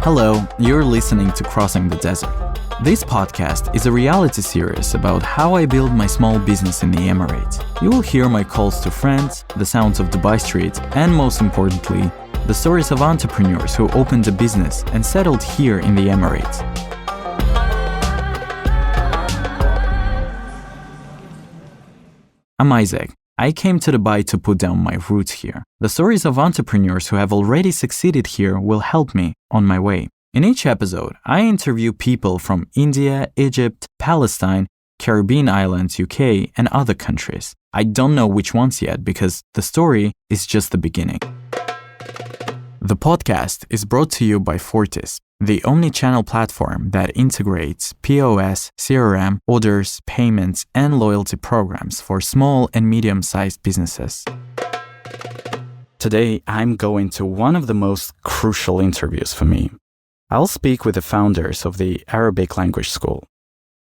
Hello, you're listening to Crossing the Desert. This podcast is a reality series about how I build my small business in the Emirates. You will hear my calls to friends, the sounds of Dubai streets, and most importantly, the stories of entrepreneurs who opened a business and settled here in the Emirates. I'm Isaac. I came to Dubai to put down my roots here. The stories of entrepreneurs who have already succeeded here will help me on my way. In each episode, I interview people from India, Egypt, Palestine, Caribbean islands, UK, and other countries. I don't know which ones yet because the story is just the beginning. The podcast is brought to you by Fortis, the omni-channel platform that integrates POS, CRM, orders, payments, and loyalty programs for small and medium-sized businesses. Today, I'm going to one of the most crucial interviews for me. I'll speak with the founders of the Arabic language school.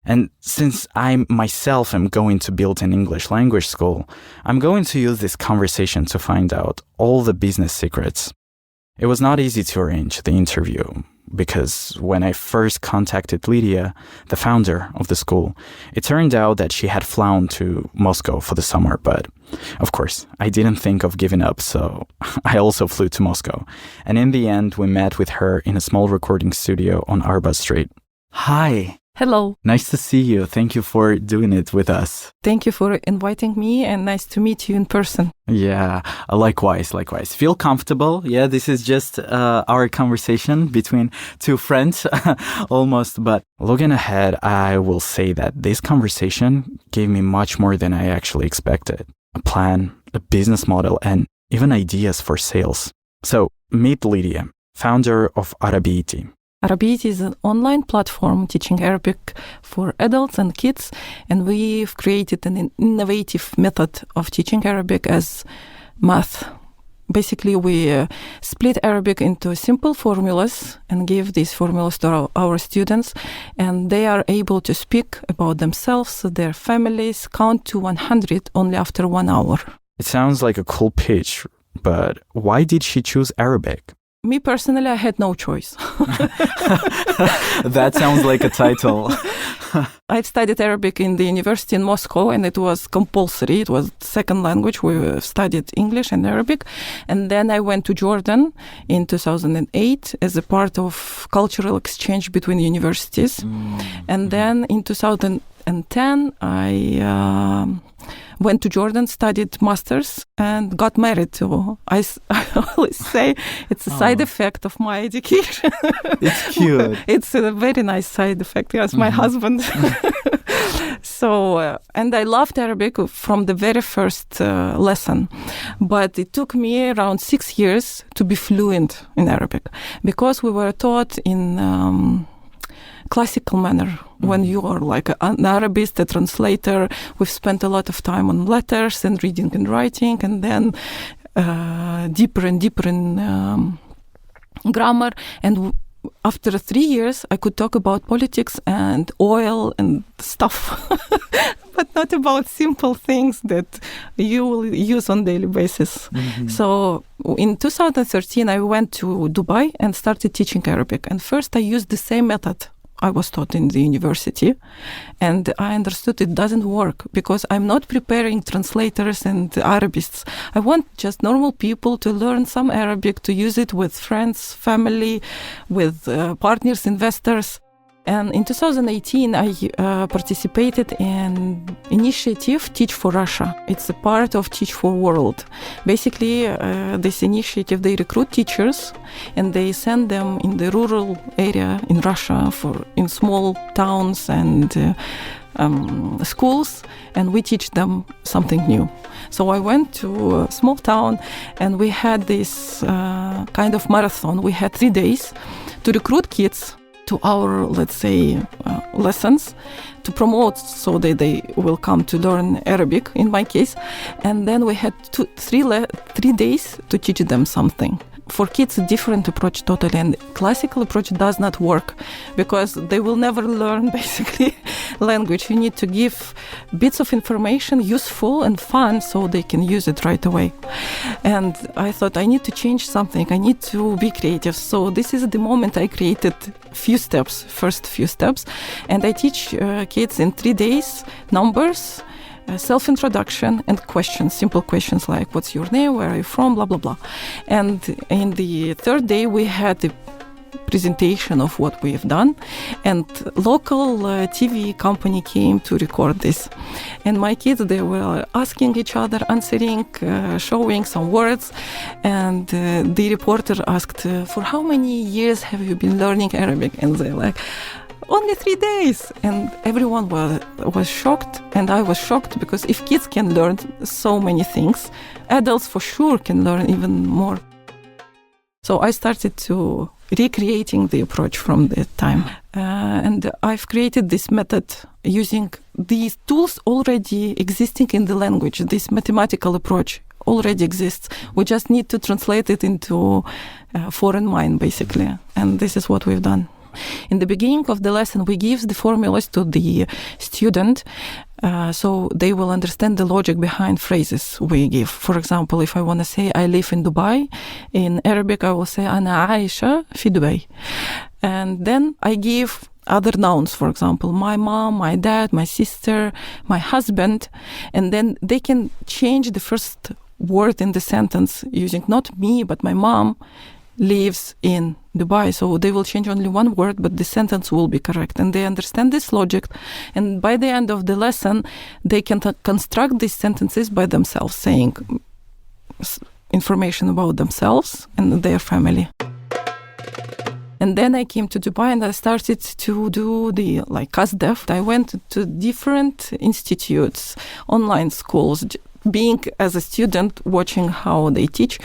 And since I myself am going to build an English language school, I'm going to use this conversation to find out all the business secrets. It was not easy to arrange the interview because when I first contacted Lidia, the founder of the school, it turned out that she had flown to Moscow for the summer, but of course, I didn't think of giving up, so I also flew to Moscow. And in the end, we met with her in a small recording studio on Arabiatee Street. Hi. Hello. Nice to see you. Thank you for doing it with us. Thank you for inviting me and nice to meet you in person. Yeah, likewise. Feel comfortable. Yeah, this is just our conversation between two friends almost. But looking ahead, I will say that this conversation gave me much more than I actually expected. A plan, a business model, and even ideas for sales. So meet Lidia, founder of Arabiatee. Arabiatee is an online platform teaching Arabic for adults and kids, and we've created an innovative method of teaching Arabic as math. Basically, we split Arabic into simple formulas and give these formulas to our students, and they are able to speak about themselves, their families, count to 100 only after 1 hour. It sounds like a cool pitch, but why did she choose Arabic? Me personally, I had no choice. That sounds like a title. I've studied Arabic in the university in Moscow, and it was compulsory. It was second language. We studied English and Arabic. And then I went to Jordan in 2008 as a part of cultural exchange between universities. And then in 2010, I went to Jordan, studied masters, and got married. So I always say it's a side effect of my education. It's cute. It's a very nice side effect. Yes, my husband. So, and I loved Arabic from the very first lesson. But it took me around 6 years to be fluent in Arabic because we were taught in classical manner. When you are like an Arabist, a translator, we've spent a lot of time on letters and reading and writing, and then deeper and deeper in grammar. And after 3 years, I could talk about politics and oil and stuff, but not about simple things that you will use on a daily basis. So in 2013, I went to Dubai and started teaching Arabic. And first, I used the same method I was taught in the university, and I understood it doesn't work because I'm not preparing translators and Arabists. I want just normal people to learn some Arabic, to use it with friends, family, with partners, investors. And in 2018, I participated in initiative Teach for Russia. It's a part of Teach for World. Basically, this initiative, they recruit teachers and they send them in the rural area in Russia in small towns and schools, and we teach them something new. So I went to a small town and we had this kind of marathon. We had 3 days to recruit kids to our, let's say, lessons to promote so that they will come to learn Arabic, in my case. And then we had 3 days to teach them something. for kids, a different approach totally. And classical approach does not work because they will never learn basically language. You need to give bits of information, useful and fun, so they can use it right away. And I thought I need to change something. I need to be creative. So this is the moment I created first few steps. And I teach kids in 3 days numbers, self-introduction and questions, simple questions like what's your name, where are you from, blah, blah, blah. And in the third day, we had the presentation of what we have done, and local TV company came to record this. And my kids, they were asking each other, answering, showing some words. And the reporter asked, for how many years have you been learning Arabic? And they're like, only 3 days. And everyone was shocked, and I was shocked, because if kids can learn so many things, adults for sure can learn even more. So I started to recreating the approach from that time. And I've created this method using these tools already existing in the language. This mathematical approach already exists. We just need to translate it into foreign mind, basically. And this is what we've done. In the beginning of the lesson, we give the formulas to the student so they will understand the logic behind phrases we give. For example, if I want to say I live in Dubai, in Arabic I will say أنا عايشة في دبي. And then I give other nouns, for example, my mom, my dad, my sister, my husband, and then they can change the first word in the sentence using not me, but my mom lives in Dubai. So they will change only one word, but the sentence will be correct. And they understand this logic. And by the end of the lesson, they can construct these sentences by themselves, saying information about themselves and their family. And then I came to Dubai and I started to do the CASDEF. I went to different institutes, online schools, being as a student, watching how they teach,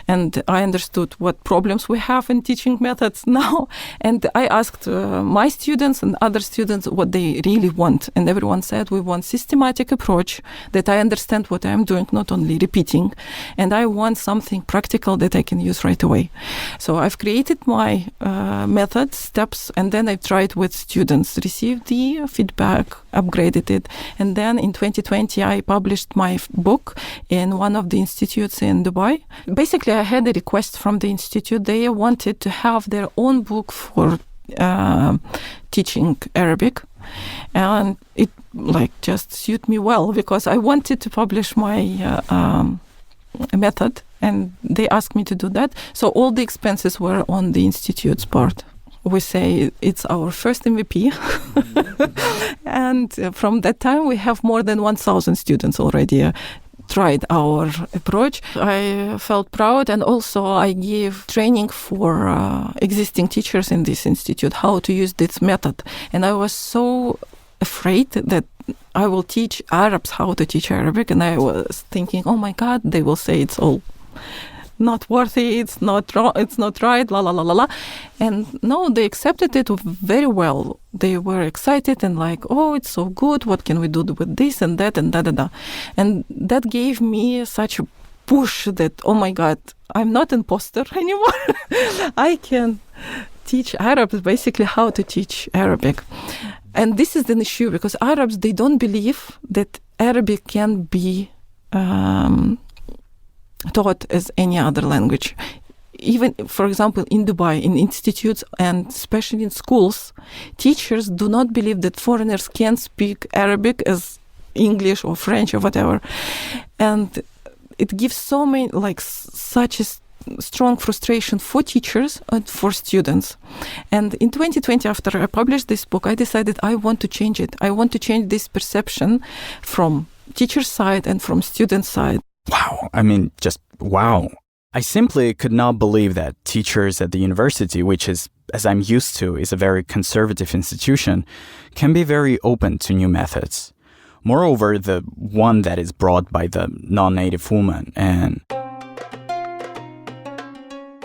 and I understood what problems we have in teaching methods now. And I asked my students and other students what they really want, and everyone said we want systematic approach, that I understand what I'm doing, not only repeating, and I want something practical that I can use right away. So I've created my method steps, and then I've tried with students, received the feedback, upgraded it, and then in 2020 I published my book in one of the institutes in Dubai. Basically, I had a request from the institute. They wanted to have their own book for teaching Arabic, and it just suited me well, because I wanted to publish my method, and they asked me to do that. So all the expenses were on the institute's part. We say it's our first MVP. And from that time, we have more than 1,000 students already tried our approach. I felt proud, and also I gave training for existing teachers in this institute how to use this method. And I was so afraid that I will teach Arabs how to teach Arabic, and I was thinking, oh my God, they will say it's all not worthy, it's not wrong, it's not right, la la la la la. And no, they accepted it very well. They were excited and oh, it's so good, what can we do with this and that and da da da. And that gave me such a push that, oh my God, I'm not an imposter anymore. I can teach Arabs basically how to teach Arabic. And this is an issue, because Arabs, they don't believe that Arabic can be taught as any other language. Even, for example, in Dubai, in institutes and especially in schools, teachers do not believe that foreigners can speak Arabic as English or French or whatever. And it gives so many, such a strong frustration for teachers and for students. And in 2020, after I published this book, I decided I want to change it. I want to change this perception from teacher side and from student side. Wow. I mean, just wow. I simply could not believe that teachers at the university, which is, as I'm used to, is a very conservative institution, can be very open to new methods. Moreover, the one that is brought by the non-native woman. And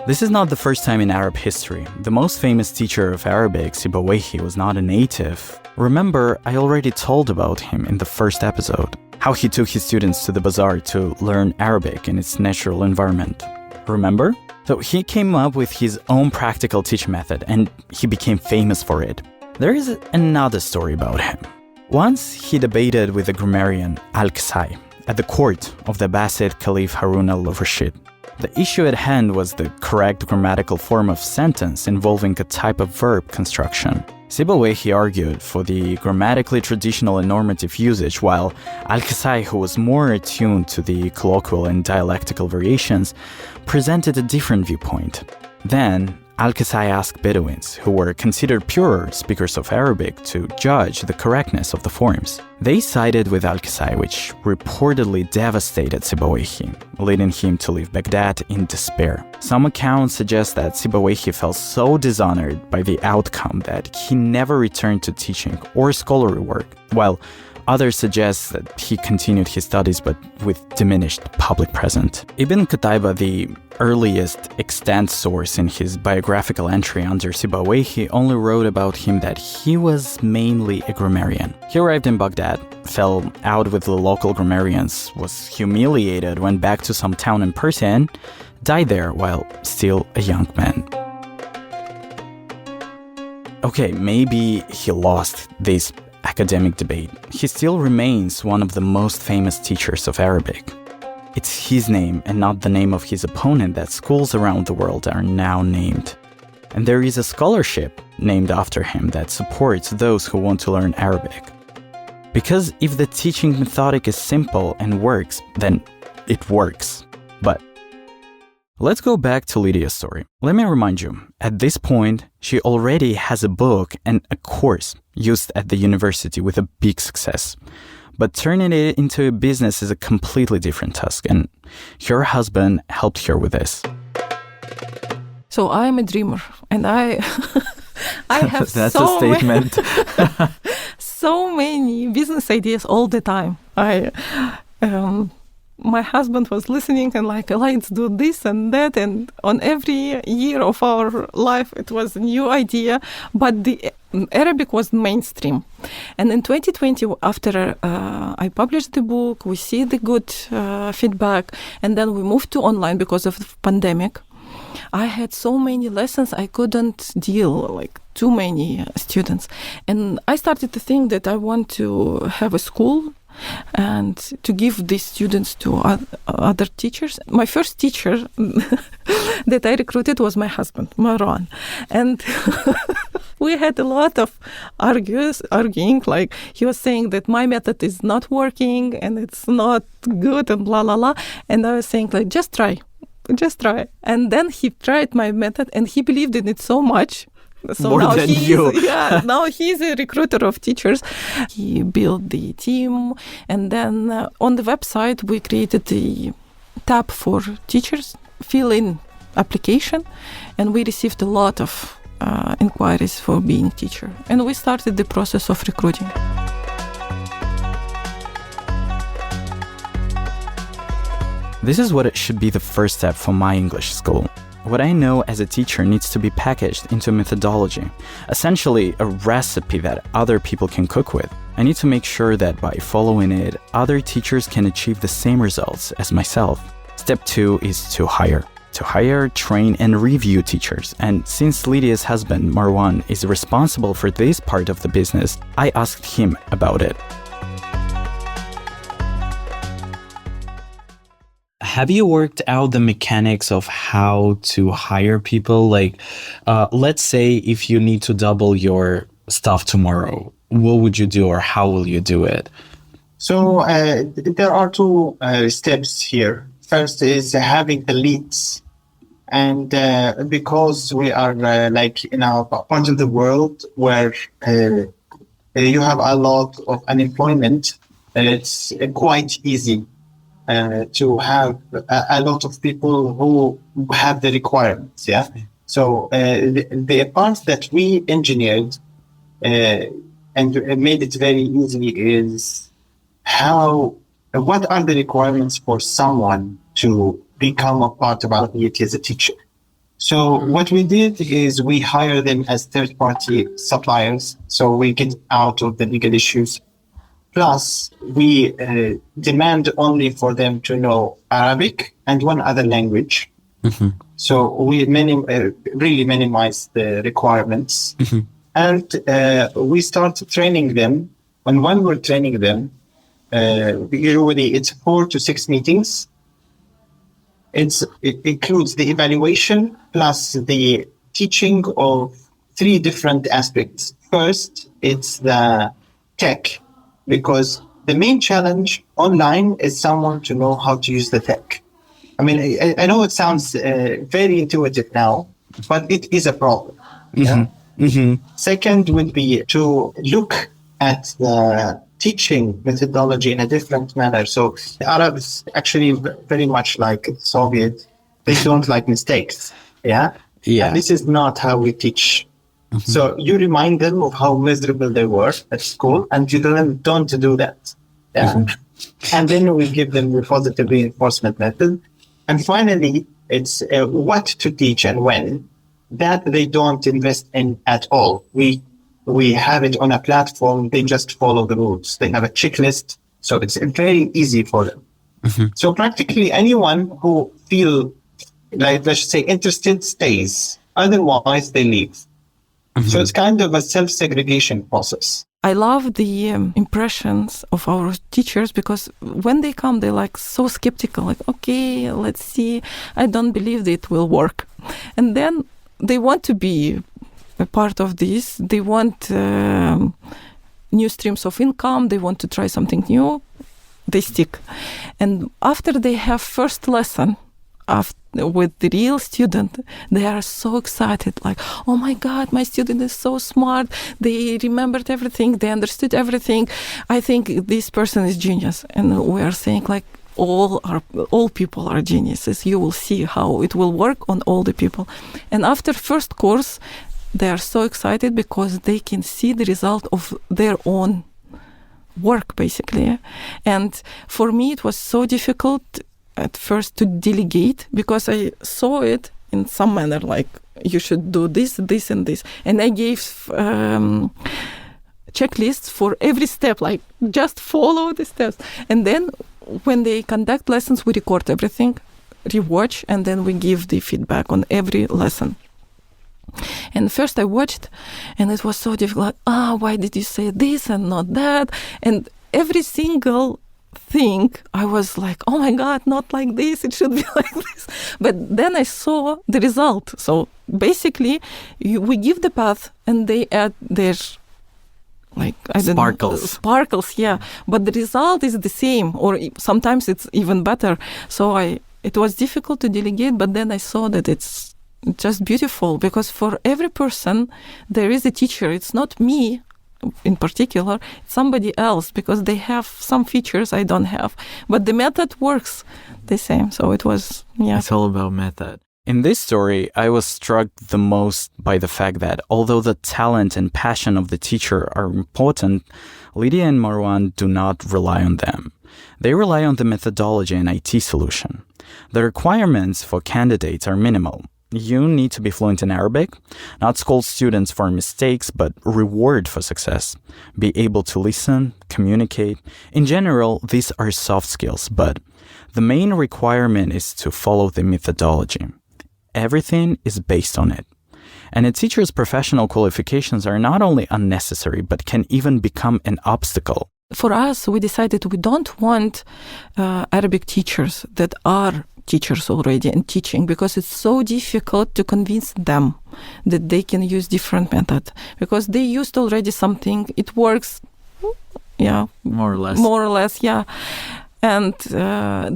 this is not the first time in Arab history. The most famous teacher of Arabic, Sibawayhi, was not a native. Remember, I already told about him in the first episode, how he took his students to the bazaar to learn Arabic in its natural environment. remember? So he came up with his own practical teaching method and he became famous for it. There is another story about him. Once he debated with the grammarian Al-Qasai at the court of the Abbasid Caliph Harun al-Rashid. The issue at hand was the correct grammatical form of sentence involving a type of verb construction. Sibawayhi argued for the grammatically traditional and normative usage, while Al-Qasai, who was more attuned to the colloquial and dialectical variations, presented a different viewpoint. Then, Al-Qasai asked Bedouins, who were considered purer speakers of Arabic, to judge the correctness of the forms. They sided with Al-Qasai, which reportedly devastated Sibawayhi, leading him to leave Baghdad in despair. Some accounts suggest that Sibawayhi felt so dishonored by the outcome that he never returned to teaching or scholarly work, while others suggest that he continued his studies but with diminished public presence. Ibn Qutayba, the earliest extant source in his biographical entry under Sibawayhi, only wrote about him that he was mainly a grammarian. He arrived in Baghdad, fell out with the local grammarians, was humiliated, went back to some town in Persia, and died there while still a young man. Okay, maybe he lost this academic debate. He still remains one of the most famous teachers of Arabic. It's his name and not the name of his opponent that schools around the world are now named. And there is a scholarship named after him that supports those who want to learn Arabic. Because if the teaching methodic is simple and works, then it works. But let's go back to Lidia's story. Let me remind you, at this point, she already has a book and a course used at the university with a big success. But turning it into a business is a completely different task, and her husband helped her with this. So I am a dreamer, and I have That's a statement. so many business ideas all the time. My husband was listening and like, let's do this and that. And on every year of our life, it was a new idea. But the Arabic was mainstream. And in 2020, after I published the book, we see the good feedback. And then we moved to online because of the pandemic. I had so many lessons, I couldn't deal, like too many students. And I started to think that I want to have a school and to give these students to other teachers. My first teacher that I recruited was my husband, Marwan. And we had a lot of arguing, like he was saying that my method is not working and it's not good and blah, blah, blah. And I was saying, like, just try. And then he tried my method and he believed in it so much. So more now than you. Yeah, now he's a recruiter of teachers. He built the team, and then on the website we created the tab for teachers, fill in application, and we received a lot of inquiries for being a teacher. And we started the process of recruiting. This is what it should be the first step for my English school. What I know as a teacher needs to be packaged into a methodology, essentially a recipe that other people can cook with. I need to make sure that by following it, other teachers can achieve the same results as myself. Step 2 is to hire. To hire, train, and review teachers. And since Lidia's husband, Marwan, is responsible for this part of the business, I asked him about it. Have you worked out the mechanics of how to hire people? Like, let's say if you need to double your staff tomorrow, what would you do or how will you do it? So there are two steps here. First is having the leads. And because we are like in a part of the world where you have a lot of unemployment, it's quite easy to have a lot of people who have the requirements, yeah? So the part that we engineered and made it very easy is what are the requirements for someone to become a part of Arabiatee as a teacher? So what we did is we hire them as third-party suppliers, so we get out of the legal issues. Plus, we demand only for them to know Arabic and one other language. So we really minimize the requirements. And we start training them. And when we're training them, usually it's 4 to 6 meetings. It includes the evaluation plus the teaching of 3 different aspects. First, it's the tech, because the main challenge online is someone to know how to use the tech. I mean, I know it sounds very intuitive now, but it is a problem. Yeah. Second would be to look at the teaching methodology in a different manner. So the Arabs actually very much like Soviet, they don't like mistakes. Yeah. And this is not how we teach. So you remind them of how miserable they were at school, and you don't do that. Yeah. And then we give them the positive reinforcement method. And finally, it's what to teach and when. That they don't invest in at all. We have it on a platform. They just follow the rules. They have a checklist, so it's very easy for them. So practically anyone who feel like, let's say, interested stays. Otherwise, they leave. So it's kind of a self-segregation process. I love the impressions of our teachers, because when they come, they're like so skeptical, like, okay, let's see. I don't believe that it will work. And then they want to be a part of this. They want new streams of income. They want to try something new. They stick. And after they have first lesson with the real student, they are so excited, like, oh my God, my student is so smart. They remembered everything. They understood everything. I think this person is genius. And we are saying, like, all people are geniuses. You will see how it will work on all the people. And after first course, they are so excited because they can see the result of their own work, basically. And for me, it was so difficult at first to delegate, because I saw it in some manner, like, you should do this, this, and this. And I gave checklists for every step, like, just follow the steps. And then when they conduct lessons, we record everything, rewatch, and then we give the feedback on every lesson. And first I watched, and it was so difficult. Why did you say this and not that? And every single thing, I was like, oh my God, not like this, it should be like this. But then I saw the result. So basically, we give the path, and they add their, like, I don't know, sparkles, yeah. But the result is the same, or sometimes it's even better. So it was difficult to delegate, but then I saw that it's just beautiful, because for every person there is a teacher. It's not me in particular, it's somebody else, because they have some features I don't have, but the method works the same. So it was, yeah. It's all about method. In this story, I was struck the most by the fact that although the talent and passion of the teacher are important, Lidia and Marwan do not rely on them. They rely on the methodology and IT solution. The requirements for candidates are minimal. You need to be fluent in Arabic, not scold students for mistakes, but reward for success. Be able to listen, communicate. In general, these are soft skills, but the main requirement is to follow the methodology. Everything is based on it. And a teacher's professional qualifications are not only unnecessary, but can even become an obstacle. For us, we decided we don't want Arabic teachers that are teachers already and teaching, because it's so difficult to convince them that they can use different method, because they used already something, it works, yeah, more or less, yeah. And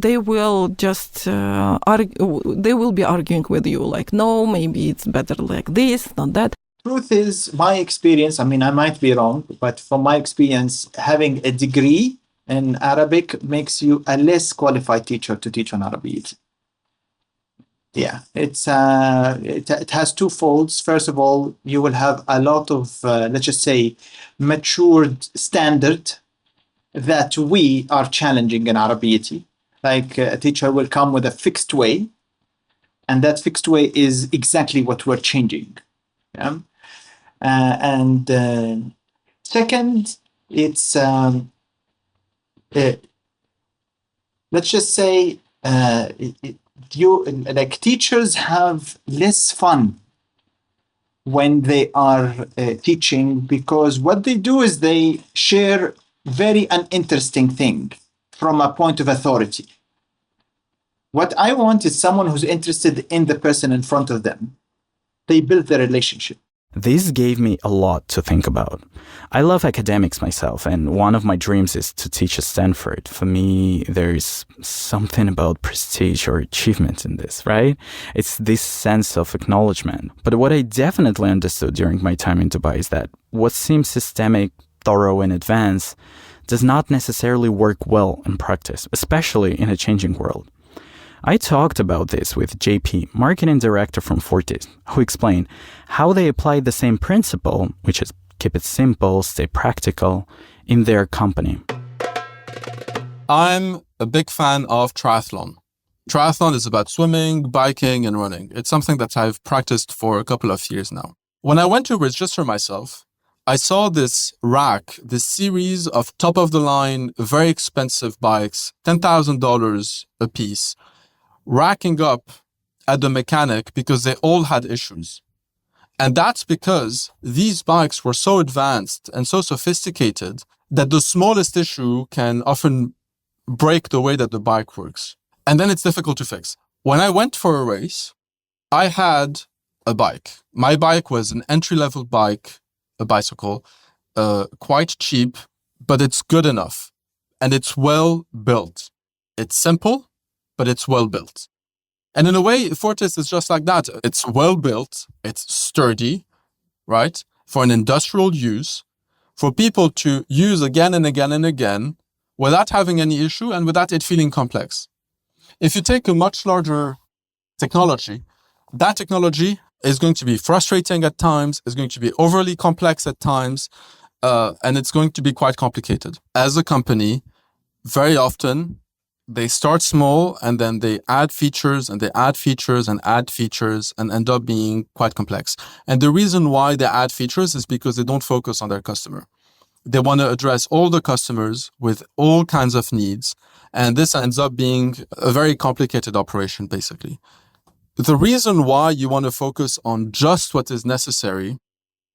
they will just they will be arguing with you, like, no, maybe it's better like this, not that. Truth is, my experience, I mean, I might be wrong, but from my experience, having a degree in Arabic makes you a less qualified teacher to teach on Arabic. Yeah, it has two folds. First of all, you will have a lot of, let's just say, matured standard that we are challenging in Arabiatee. Like a teacher will come with a fixed way, and that fixed way is exactly what we're changing. Yeah? Second, it's let's just say teachers have less fun when they are teaching, because what they do is they share very uninteresting thing from a point of authority. What I want is someone who's interested in the person in front of them. They build the relationship. This gave me a lot to think about. I love academics myself, and one of my dreams is to teach at Stanford. For me, there's something about prestige or achievement in this, right? It's this sense of acknowledgement. But what I definitely understood during my time in Dubai is that what seems systemic, thorough, and advanced does not necessarily work well in practice, especially in a changing world. I talked about this with JP, marketing director from Fortis, who explained how they applied the same principle, which is keep it simple, stay practical, in their company. I'm a big fan of triathlon. Triathlon is about swimming, biking, and running. It's something that I've practiced for a couple of years now. When I went to register myself, I saw this rack, this series of top-of-the-line, very expensive bikes, $10,000 a piece, racking up at the mechanic because they all had issues. And that's because these bikes were so advanced and so sophisticated that the smallest issue can often break the way that the bike works. And then it's difficult to fix. When I went for a race, I had a bike. My bike was an entry-level bike, a bicycle, quite cheap, but it's good enough. And it's well built. It's simple, but it's well built. And in a way, Fortis is just like that. It's well built, it's sturdy, right? For an industrial use, for people to use again and again and again without having any issue and without it feeling complex. If you take a much larger technology, that technology is going to be frustrating at times, is going to be overly complex at times, and it's going to be quite complicated. As a company, very often, they start small and then they add features and they add features and add features and end up being quite complex. And the reason why they add features is because they don't focus on their customer. They want to address all the customers with all kinds of needs. And this ends up being a very complicated operation, basically. The reason why you want to focus on just what is necessary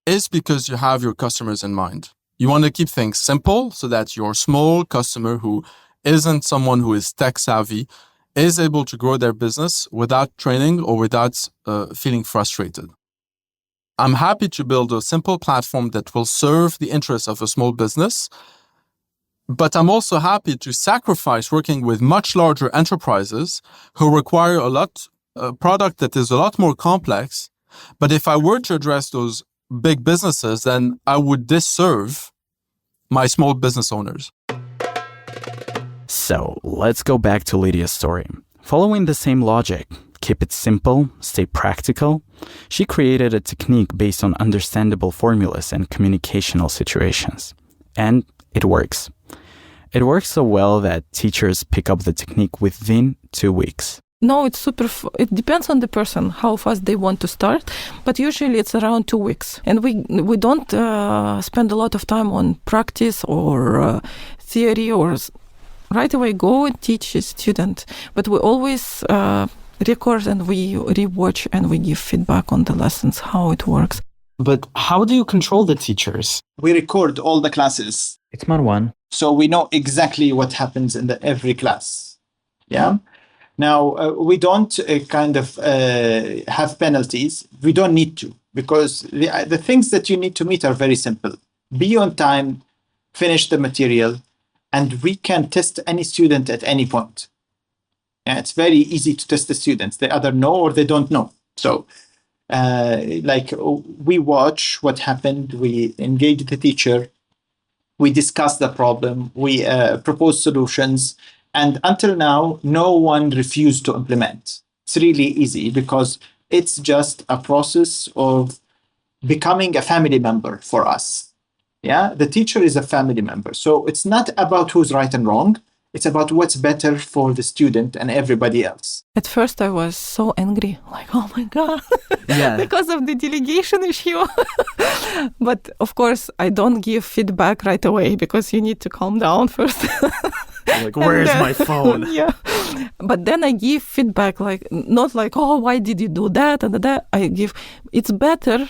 is because you have your customers in mind. You want to keep things simple so that your small customer who isn't someone who is tech savvy is able to grow their business without training or without feeling frustrated. I'm happy to build a simple platform that will serve the interests of a small business, but I'm also happy to sacrifice working with much larger enterprises who require a product that is a lot more complex. But if I were to address those big businesses, then I would disserve my small business owners. So let's go back to Lidia's story. Following the same logic, keep it simple, stay practical, she created a technique based on understandable formulas and communicational situations. And it works. It works so well that teachers pick up the technique within 2 weeks. No, it depends on the person, how fast they want to start, but usually it's around 2 weeks. And we don't spend a lot of time on practice or theory or right away go and teach a student. But we always record and we rewatch and we give feedback on the lessons, how it works. But how do you control the teachers? We record all the classes. It's Marwan. So we know exactly what happens in every class. Yeah. Now, we don't have penalties. We don't need to, because the things that you need to meet are very simple. Be on time, finish the material, and we can test any student at any point. Yeah, it's very easy to test the students. They either know or they don't know. So, we watch what happened. We engage the teacher. We discuss the problem. We propose solutions. And until now, no one refused to implement. It's really easy because it's just a process of becoming a family member for us. Yeah, the teacher is a family member. So it's not about who's right and wrong. It's about what's better for the student and everybody else. At first, I was so angry, like, oh my God, Yeah. because of the delegation issue. But of course, I don't give feedback right away because you need to calm down first. Like, where's my phone? Yeah. But then I give feedback, like, not like, oh, why did you do that? And that. I give, it's better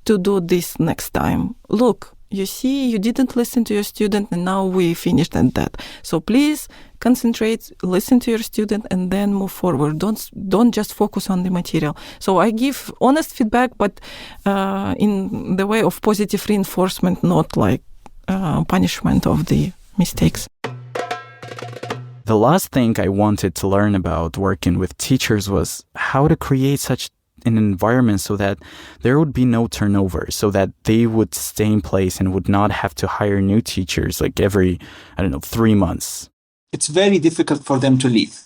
to do this next time. Look, you see, you didn't listen to your student and now we finished at that. So please concentrate, listen to your student and then move forward. Don't just focus on the material. So I give honest feedback, but in the way of positive reinforcement, not like punishment of the mistakes. The last thing I wanted to learn about working with teachers was how to create such an environment so that there would be no turnover, so that they would stay in place and would not have to hire new teachers like every, 3 months. It's very difficult for them to leave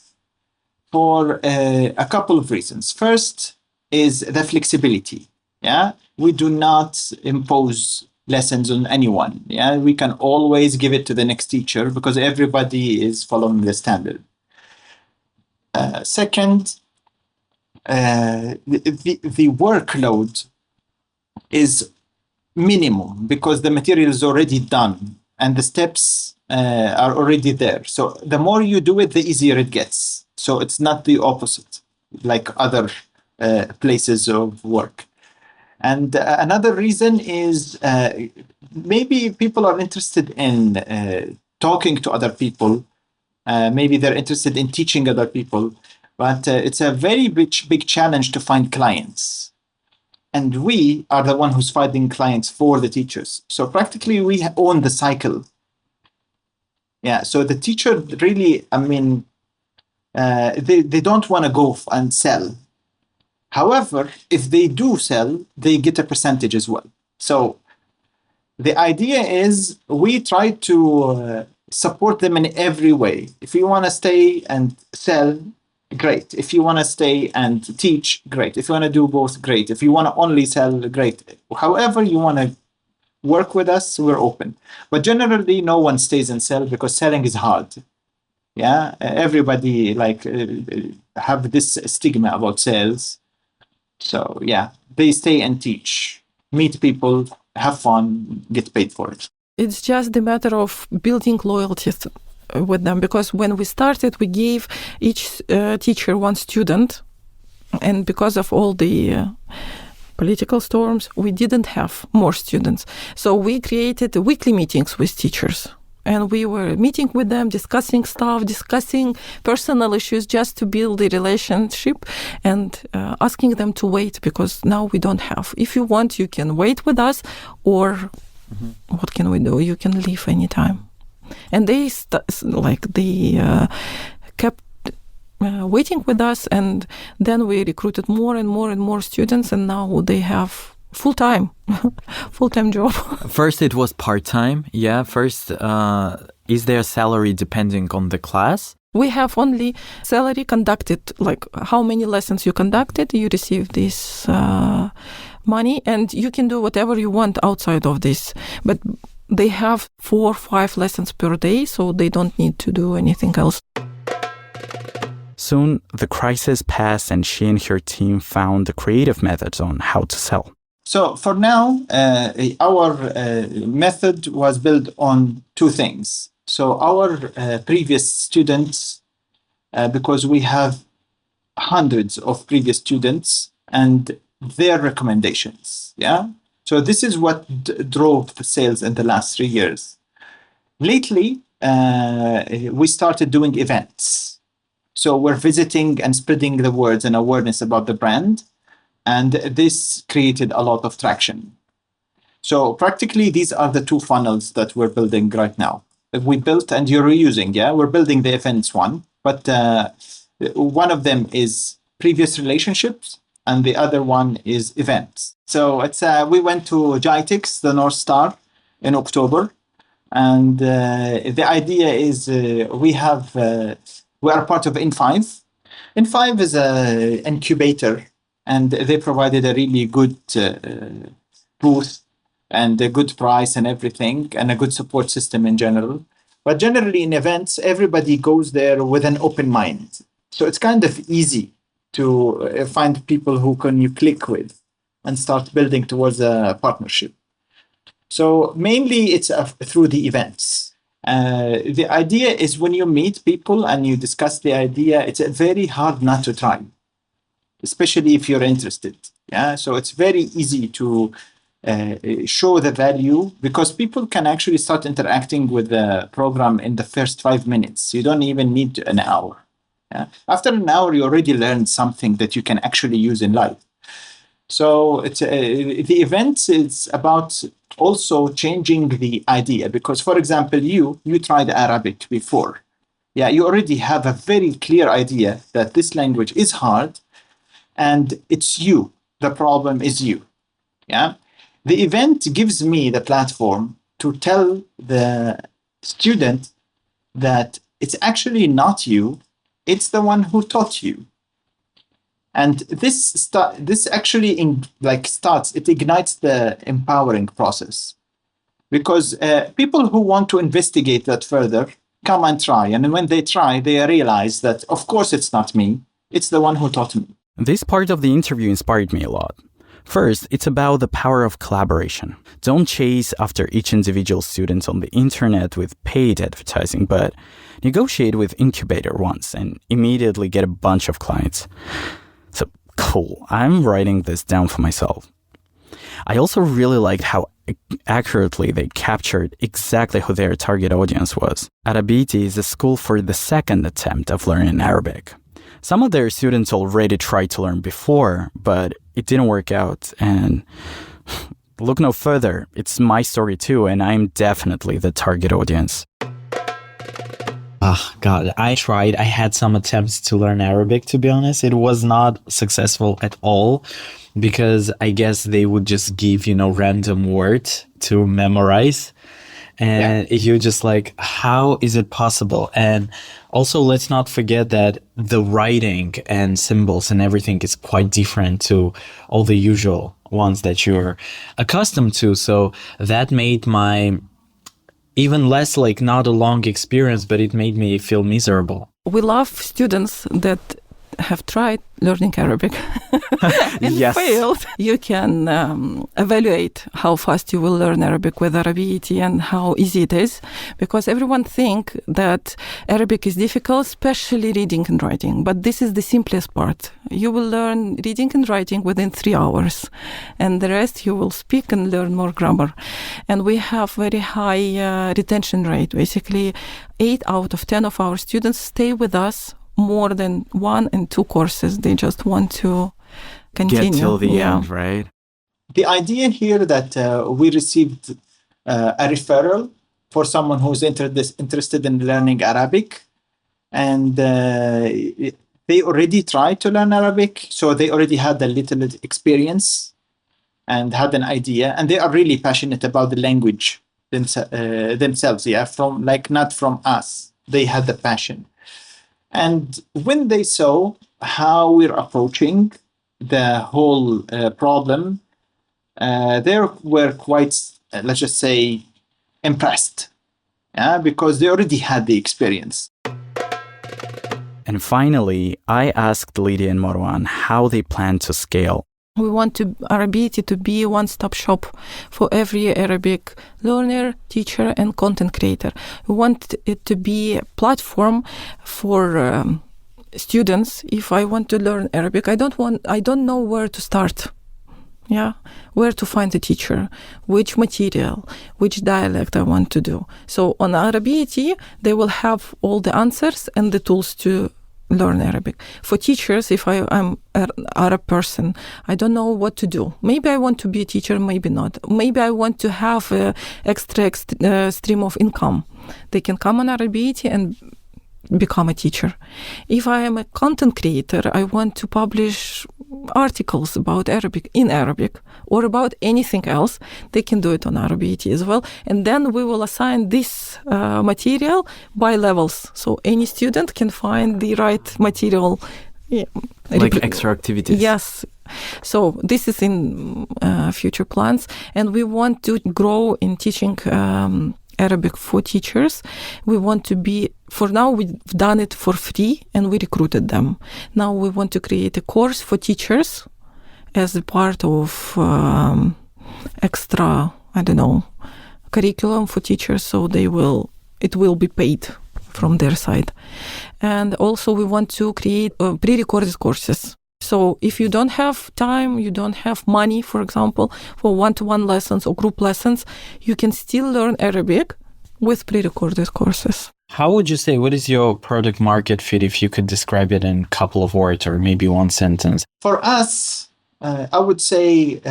for a couple of reasons. First is the flexibility. Yeah, we do not impose lessons on anyone. Yeah, we can always give it to the next teacher because everybody is following the standard. Second, the workload is minimum because the material is already done and the steps are already there. So the more you do it, the easier it gets. So it's not the opposite, like other places of work. And another reason is maybe people are interested in talking to other people. Maybe they're interested in teaching other people. But it's a very big challenge to find clients. And we are the one who's finding clients for the teachers. So practically we own the cycle. Yeah, so the teacher really, they don't want to go and sell. However, if they do sell, they get a percentage as well. So the idea is we try to support them in every way. If you want to stay and sell, great. If you want to stay and teach, great. If you want to do both, great. If you want to only sell, great. However you want to work with us, we're open. But generally, no one stays and sell because selling is hard. Yeah, everybody have this stigma about sales. So yeah, they stay and teach, meet people, have fun, get paid for it. It's just a matter of building loyalty with them, because when we started, we gave each teacher one student, and because of all the political storms, we didn't have more students. So we created weekly meetings with teachers, and we were meeting with them, discussing stuff, discussing personal issues, just to build the relationship, and asking them to wait, because now we don't have. If you want, you can wait with us, or what can we do? You can leave anytime. And they kept waiting with us, and then we recruited more and more and more students, and now they have full-time job. First it was part-time. Yeah, first is their salary depending on the class? We have only salary conducted, like how many lessons you conducted, you receive this money, and you can do whatever you want outside of this. But they have 4 or 5 lessons per day, so they don't need to do anything else. Soon, the crisis passed and she and her team found the creative methods on how to sell. So for now, our method was built on 2 things. So our previous students, because we have hundreds of previous students and their recommendations, yeah? So this is what drove the sales in the last 3 years. Lately, we started doing events. So we're visiting and spreading the words and awareness about the brand. And this created a lot of traction. So practically, these are the 2 funnels that we're building right now. We built, and you're reusing, yeah? We're building the events one. But one of them is previous relationships, and the other one is events. So it's we went to GITEX, the North Star, in October. And the idea is we are part of N5. N5 is an incubator, and they provided a really good booth and a good price and everything, and a good support system in general. But generally in events, everybody goes there with an open mind. So it's kind of easy to find people who you click with and start building towards a partnership. So mainly it's through the events. The idea is when you meet people and you discuss the idea, it's very hard not to try, especially if you're interested. Yeah, so it's very easy to show the value because people can actually start interacting with the program in the first 5 minutes. You don't even need an hour. Yeah? After an hour, you already learned something that you can actually use in life. So it's the event is about also changing the idea because, for example, you tried Arabic before. Yeah, you already have a very clear idea that this language is hard and it's you. The problem is you. Yeah. The event gives me the platform to tell the student that it's actually not you, it's the one who taught you. And this actually starts, it ignites the empowering process because people who want to investigate that further come and try. And when they try, they realize that, of course, it's not me, it's the one who taught me. This part of the interview inspired me a lot. First, it's about the power of collaboration. Don't chase after each individual student on the internet with paid advertising, but negotiate with incubator once and immediately get a bunch of clients. So, cool. I'm writing this down for myself. I also really liked how accurately they captured exactly who their target audience was. Arabiatee is a school for the second attempt of learning Arabic. Some of their students already tried to learn before, but it didn't work out. And look no further, it's my story too, and I'm definitely the target audience. Oh, God, I tried. I had some attempts to learn Arabic, to be honest. It was not successful at all because I guess they would just give, random words to memorize. And you're just like, how is it possible? And also, let's not forget that the writing and symbols and everything is quite different to all the usual ones that you're accustomed to. So that made my even less not a long experience, but it made me feel miserable. We love students that have tried learning Arabic and failed. You can evaluate how fast you will learn Arabic with Arabiatee and how easy it is, because everyone thinks that Arabic is difficult, especially reading and writing. But this is the simplest part. You will learn reading and writing within 3 hours, and the rest you will speak and learn more grammar. And we have very high retention rate. Basically, 8 out of 10 of our students stay with us more than 1 and 2 courses. They just want to continue. Get till the end, right? The idea here that we received a referral for someone who's interested in learning Arabic, and they already tried to learn Arabic, so they already had a little experience and had an idea, and they are really passionate about the language themselves. Yeah, from not from us. They had the passion. And when they saw how we're approaching the whole problem, they were quite, let's just say, impressed, because they already had the experience. And finally, I asked Lidia and Marwan how they plan to scale. We want Arabiatee to be a one-stop shop for every Arabic learner, teacher, and content creator. We want it to be a platform for students. If I want to learn Arabic, I don't know where to start. Yeah, where to find a teacher, which material, which dialect I want to do. So on Arabiatee, they will have all the answers and the tools to learn Arabic. For teachers, if I'm an Arab person, I don't know what to do. Maybe I want to be a teacher, maybe not. Maybe I want to have an extra stream of income. They can come on Arabiatee and become a teacher. If I am a content creator, I want to publish articles about Arabic in Arabic or about anything else. They can do it on Arabiatee as well. And then we will assign this material by levels. So any student can find the right material. Like extra activities. Yes. So this is in future plans. And we want to grow in teaching Arabic for teachers. We want to be, for now we've done it for free and we recruited them. Now we want to create a course for teachers as a part of extra, curriculum for teachers, so they will it will be paid from their side. And also we want to create pre-recorded courses. So if you don't have time, you don't have money, for example, for one-to-one lessons or group lessons, you can still learn Arabic with pre-recorded courses. How would you say, what is your product market fit if you could describe it in a couple of words or maybe one sentence? For us, I would say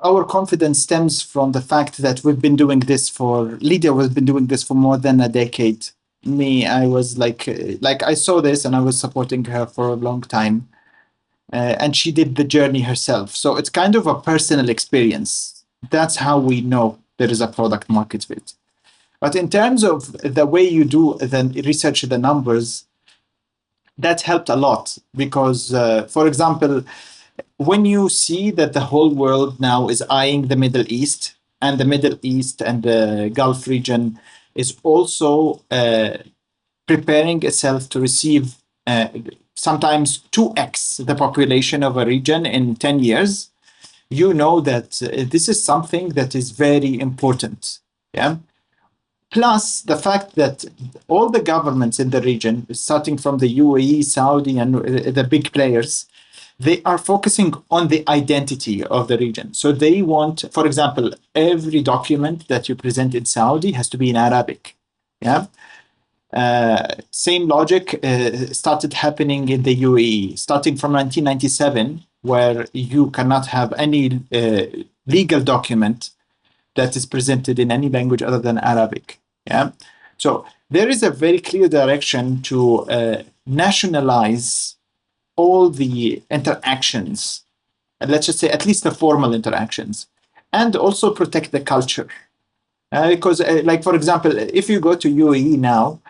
our confidence stems from the fact that Lidia has been doing this for more than a decade. Me, I was like I saw this and I was supporting her for a long time. And she did the journey herself. So it's kind of a personal experience. That's how we know there is a product market fit. But in terms of the way you do the research, the numbers, that helped a lot because, for example, when you see that the whole world now is eyeing the Middle East, and the Middle East and the Gulf region is also preparing itself to receive sometimes 2x the population of a region in 10 years, you know that this is something that is very important. Yeah. Plus the fact that all the governments in the region, starting from the UAE, Saudi, and the big players, they are focusing on the identity of the region. So they want, for example, every document that you present in Saudi has to be in Arabic. Yeah. Same logic started happening in the UAE, starting from 1997, where you cannot have any legal document that is presented in any language other than Arabic. Yeah, so there is a very clear direction to nationalize all the interactions, let's just say at least the formal interactions, and also protect the culture. Because, like for example, if you go to UAE now,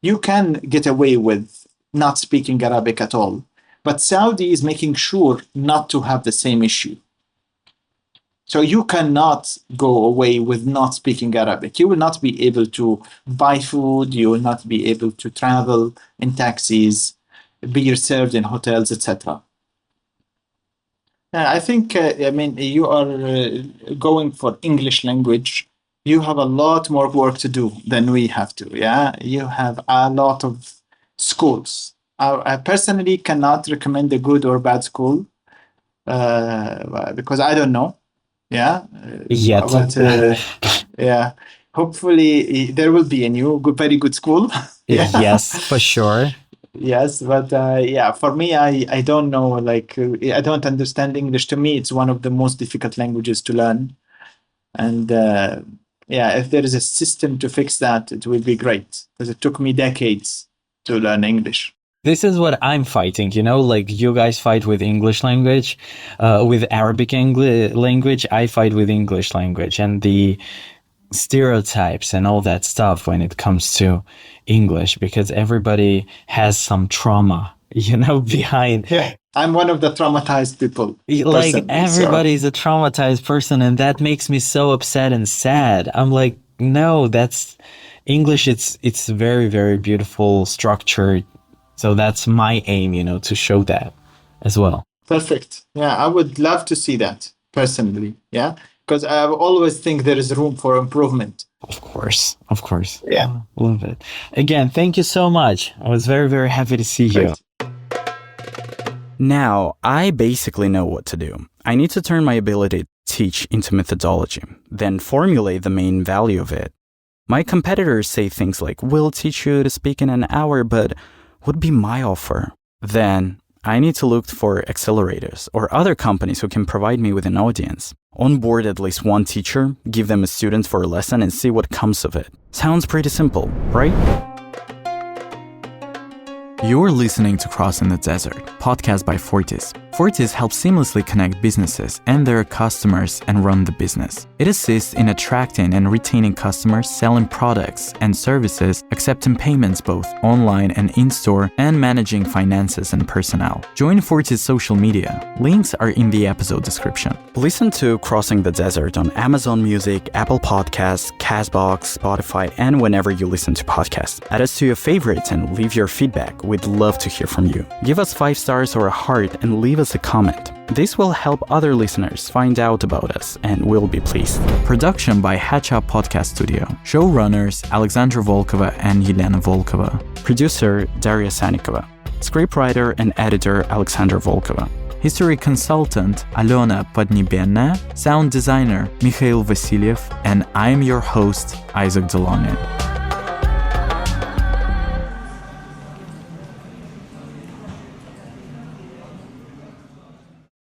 you can get away with not speaking Arabic at all. But Saudi is making sure not to have the same issue. So you cannot go away with not speaking Arabic. You will not be able to buy food. You will not be able to travel in taxis, be served in hotels, etc. I think, you are going for English language. You have a lot more work to do than we have to. Yeah, you have a lot of schools. I personally cannot recommend a good or bad school because I don't know. Yeah, Yet. But yeah, hopefully there will be a new very good school. Yeah. Yes, for sure. Yes, but yeah, for me, I don't know. Like, I don't understand English. To me, it's one of the most difficult languages to learn, and yeah, if there is a system to fix that, it would be great because it took me decades to learn English. This is what I'm fighting, like you guys fight with English language, with Arabic language, I fight with English language, and the stereotypes and all that stuff when it comes to English, because everybody has some trauma, behind. Yeah, I'm one of the traumatized people. Like everybody's a traumatized person, and that makes me so upset and sad. I'm like, no, that's English. It's very, very beautiful structure. So that's my aim, to show that as well. Perfect. Yeah, I would love to see that personally. Yeah, because I always think there is room for improvement. Of course. Yeah. Love it. Again, thank you so much. I was very, very happy to see you. Now, I basically know what to do. I need to turn my ability to teach into methodology, then formulate the main value of it. My competitors say things like, we'll teach you to speak in an hour, but would be my offer? Then I need to look for accelerators or other companies who can provide me with an audience. Onboard at least one teacher, give them a student for a lesson and see what comes of it. Sounds pretty simple, right? You're listening to Crossing the Desert, podcast by Fortis. Fortis helps seamlessly connect businesses and their customers and run the business. It assists in attracting and retaining customers, selling products and services, accepting payments both online and in-store, and managing finances and personnel. Join Fortis social media. Links are in the episode description. Listen to Crossing the Desert on Amazon Music, Apple Podcasts, Castbox, Spotify, and whenever you listen to podcasts. Add us to your favorites and leave your feedback. We'd love to hear from you. Give us 5 stars or a heart and leave us a comment. This will help other listeners find out about us and we'll be pleased. Production by Hatch Up Podcast Studio. Showrunners Alexandra Volkova and Yelena Volkova. Producer Daria Sanikova. Scriptwriter and editor Alexandra Volkova. History consultant Alona Podnibenna. Sound designer Mikhail Vasilyev. And I'm your host, Isaac Delonge.